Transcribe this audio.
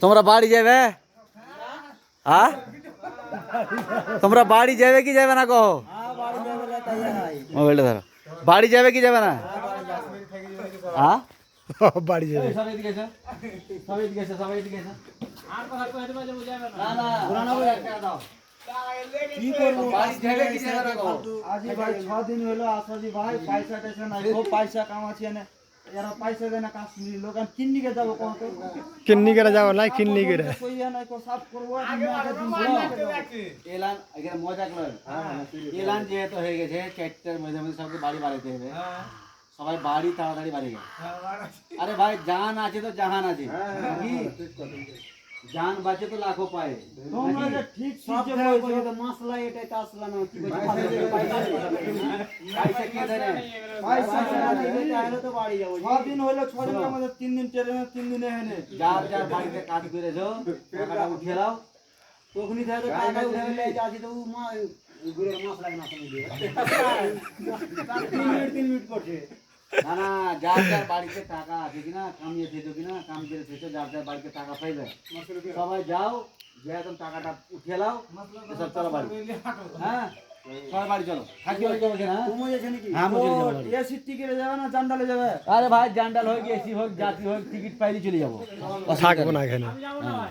তোমরা বাড়ি যাবে? হ্যাঁ, তোমরা বাড়ি যাবে কি যাবে না কहो? মোবাইলটা ধরো। বাড়ি যাবে কি যাবে না? হ্যাঁ, বাড়ি যাবে। সবাই এদিকে এসো, সবাই এদিকে এসো, সবাই এদিকে এসো। না না, দাও। কি করবো? বাড়ি যাবে কি যাবে না কहो? আজি ভাই 6 দিন হলো আসাজি ভাই পয়সা টেসা নাই খুব পয়সা কামাছি না এরা পয়সা দেনা কাশ্মীরি লোক আমি কিন্নি কে যাব কোন তো কিন্নি করে যাও নাই কিন্নি করে কইয়া নাই কো সাফ করব আগে এলান এখানে মজা করে এলান যেহেতু হয়ে গেছে 4টার মধ্যে মধ্যে সবকে বাড়ি বাড়াইতে হবে। সবাই বাড়ি তাড়াতাড়ি বাড়ি যায়। আরে ভাই জান আছে তো জাহান আছে, কি জান বাঁচে তো লাখো পায়। তোমরা যে ঠিক সব ঠিক জায়গায় বলছো কইতো মাসলা এটা কাসলা না কি কইছো পয়সা কে দেয়? পয়সা না দিলে তাহলে তো বাড়ি যাবো 6 দিন হলো 6 দিনের মধ্যে 3 দিন ট্রেনে 3 দিনে হেনে যার যার বাড়িতে কাজ করেছো টাকাটা উঠিয়ে দাও। তখনই তাহলে টাকা উঠাইলে আজি তো মা গুড়ের মাসলা না শুনি দিয়ে 3 মিনিট করছে। না না, যার যার বাড়িতে টাকা আছে কিনা, কামিয়ে থেছো কিনা, কাম করে থেছো, যার যার বাড়িতে টাকা পাইবে সবাই যাও, যে একদম টাকাটা উঠিয়ে নাও, সব চলো বাড়ি। হ্যাঁ, সবাই বাড়ি চলো। থাকি হয়ে যাবে না? তুমি যাচ্ছে নাকি? হ্যাঁ, মুঝে যাবো বাড়ি। এসি টিকেটে যাবে না জান্ডালে যাবে আরে ভাই জান্ডাল হোক, এসি হোক, জাতি হোক, টিকিট পাইলে চলে যাবো। থাকবো না এখানে। হ্যাঁ।